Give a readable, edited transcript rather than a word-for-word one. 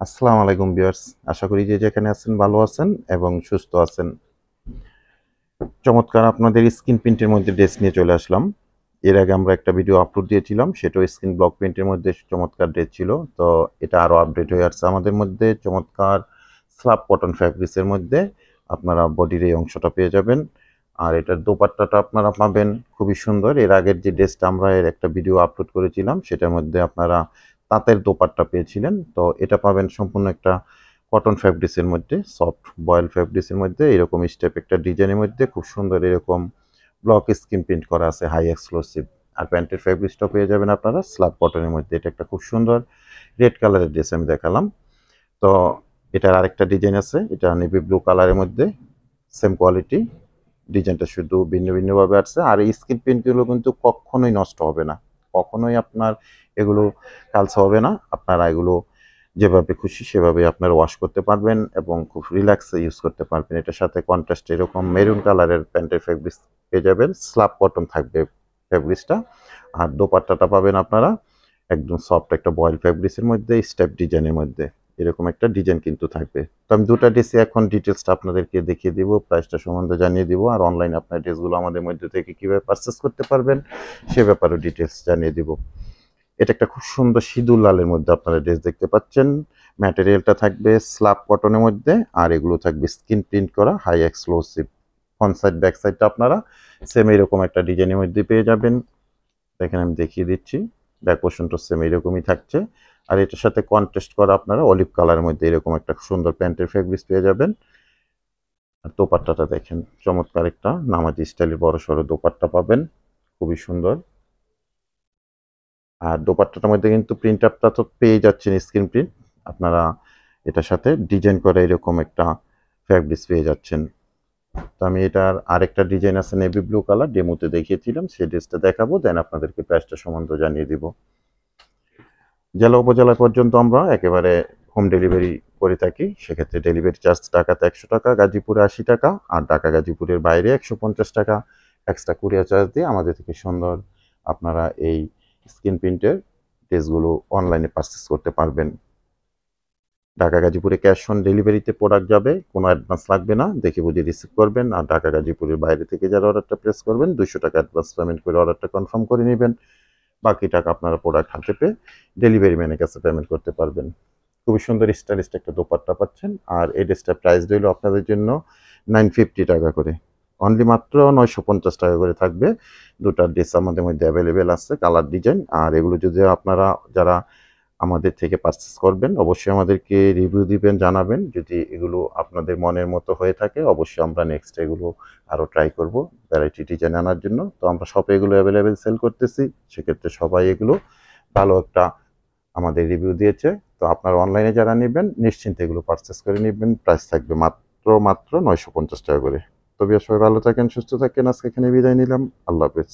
আসসালামু আলাইকুম ভিউয়ার্স। আশা করি যে যেখানে আছেন ভালো আছেন এবং সুস্থ আছেন। চমৎকার আপনাদের স্ক্রিন প্রিন্টের মধ্যে ড্রেস নিয়ে চলে আসলাম। এর আগে আমরা একটা ভিডিও আপলোড দিয়েছিলাম, সেটাও স্ক্রিন ব্লক প্রিন্টের মধ্যে চমৎকার ড্রেস ছিল। তো এটা আরও আপডেট হয়ে আসছে আমাদের মধ্যে। চমৎকার স্লাব কটন ফ্যাব্রিক্সের মধ্যে আপনারা বডির এই অংশটা পেয়ে যাবেন। আর এটার দোপাট্টাটা আপনারা পাবেন খুবই সুন্দর। এর আগের যে ড্রেসটা আমরা এর একটা ভিডিও আপলোড করেছিলাম, সেটার মধ্যে আপনারা তাঁতের দোপাট্টা পেয়েছিলেন। তো এটা পাবেন সম্পূর্ণ একটা কটন ফ্যাব্রিক্সের মধ্যে, সফট বয়েল ফ্যাব্রিক্সের মধ্যে এরকম স্টেপ একটা ডিজাইনের মধ্যে খুব সুন্দর এরকম ব্লক স্ক্রিন প্রিন্ট করা আছে, হাই এক্সক্লুসিভ। আর প্যান্টের ফ্যাব্রিক্সটা পেয়ে যাবেন আপনারা স্লাব কটনের মধ্যে। এটা একটা খুব সুন্দর রেড কালারের ড্রেস আমি দেখালাম। তো এটার আরেকটা ডিজাইন আছে, এটা নেভি ব্লু কালারের মধ্যে, সেম কোয়ালিটি। ডিজাইনটা শুধু ভিন্ন ভিন্নভাবে আসছে। আর এই স্ক্রিন প্রিন্টগুলো কিন্তু কখনোই নষ্ট হবে না, কখনোই আপনার এগুলো কালচে হবে না। আপনারা এগুলো যেভাবে খুশি সেভাবে আপনারা ওয়াশ করতে পারবেন এবং খুব রিল্যাক্সে ইউজ করতে পারবেন। এটার সাথে কন্ট্রাস্ট এরকম মেরুন কালারের প্যান্টের ফেব্রিক্স পেয়ে যাবেন, স্লাব কটন থাকবে ফেব্রিক্সটা। আর দোপাট্টাটা পাবেন আপনারা একদম সফট একটা বয়েল ফেব্রিক্সের মধ্যে, স্টেপ ডিজাইনের মধ্যে এরকম একটা ডিজাইন কিন্তু থাকবে। তো আমি দুটা ড্রেসে এখন ডিটেলসটা আপনাদেরকে দেখিয়ে দিব, প্রাইসটা সম্বন্ধে জানিয়ে দিব, আর অনলাইনে আপনার ড্রেসগুলো আমাদের মধ্যে থেকে কীভাবে পারচেস করতে পারবেন সে ব্যাপারেও ডিটেলস জানিয়ে দিব। এটা একটা খুব সুন্দর সিঁদুর লালের মধ্যে আপনারা ড্রেস দেখতে পাচ্ছেন। ম্যাটেরিয়ালটা থাকবে স্লাব কটনের মধ্যে, আর এগুলো থাকবে স্কিন প্রিন্ট করা high exclusive. Front side back সাইডটা আপনারা সেম এরকম একটা ডিজাইনের মধ্যে পেয়ে যাবেন। দেখেন আমি দেখিয়ে দিচ্ছি, ব্যাক পোর্শনটা সেম এরকমই থাকছে। আর এটার সাথে কন্ট্রাস্ট করা আপনারা অলিভ কালারের মধ্যে এরকম একটা সুন্দর প্যান্টের ফেব্রিক্স পেয়ে যাবেন। আর দোপাট্টাটা দেখেন, চমৎকার একটা নামাজি স্টাইলের বড় সড়ো দোপাট্টা পাবেন, খুবই সুন্দর। আর দোপাট্টাটার মধ্যে কিন্তু প্রিন্ট আপটা তো পেয়ে যাচ্ছেন স্ক্রিন প্রিন্ট। আপনারা এটার সাথে ডিজাইন করা এরকম একটা ফ্যাব্রিক্স পেয়ে যাচ্ছেন। তো আমি এটার আরেকটা ডিজাইন আছে নেভি ব্লু কালার, ডেমোতে দেখিয়েছিলাম, সেই ড্রেসটা দেখাবো, দেন আপনাদেরকে প্রাইসটা সম্বন্ধে জানিয়ে দিব। জেলা উপজেলা পর্যন্ত আমরা একেবারে হোম ডেলিভারি করে থাকি। সেক্ষেত্রে ডেলিভারি চার্জ ঢাকাতে 100 টাকা, গাজীপুরে 80 টাকা, আর ঢাকা গাজীপুরের বাইরে 150 টাকা এক্সট্রা কুরিয়ার চার্জ দিয়ে আমাদের থেকে সুন্দর আপনারা এই স্ক্রিন প্রিন্টের ড্রেসগুলো অনলাইনে পারচেস করতে পারবেন। ঢাকা গাজীপুরে ক্যাশ অন ডেলিভারিতে প্রোডাক্ট যাবে, কোনো অ্যাডভান্স লাগবে না, দেখে বুঝে রিসিভ করবেন। আর ঢাকা গাজীপুরের বাইরে থেকে যারা অর্ডারটা প্লেস করবেন 200 টাকা অ্যাডভান্স পেমেন্ট করে অর্ডারটা কনফার্ম করে নেবেন। বাকি টাকা আপনারা প্রোডাক্ট হাতে পেয়ে ডেলিভারি ম্যানের কাছে পেমেন্ট করতে পারবেন। খুবই সুন্দর স্টাইলিশ একটা দোপাট্টা পাচ্ছেন। আর এই ড্রেসটার প্রাইস রইল আপনাদের জন্য 950 টাকা করে, অনলি মাত্র 950 টাকা করে থাকবে। দুটা ড্রেস আমাদের মধ্যে অ্যাভেলেবেল আছে, কালার ডিজাইন। আর এগুলো যদি আপনারা যারা আমাদের থেকে পারচেস করবেন অবশ্যই আমাদেরকে রিভিউ দিবেন, জানাবেন। যদি এগুলো আপনাদের মনের মতো হয়ে থাকে অবশ্যই আমরা নেক্সট এগুলো আরও ট্রাই করব ভ্যারাইটি ডিজাইন আনার জন্য। তো আমরা শপে এগুলো অ্যাভেলেবেল সেল করতেছি, সেক্ষেত্রে সবাই এগুলো ভালো একটা আমাদের রিভিউ দিয়েছে। তো আপনারা অনলাইনে যারা নেবেন নিশ্চিন্তে এগুলো পারচেস করে নেবেন। প্রাইস থাকবে মাত্র মাত্র 950 টাকা করে। তবে সবাই ভালো থাকেন, সুস্থ থাকেন। আজকে এখানে বিদায় নিলাম, আল্লাহ হাফেজ।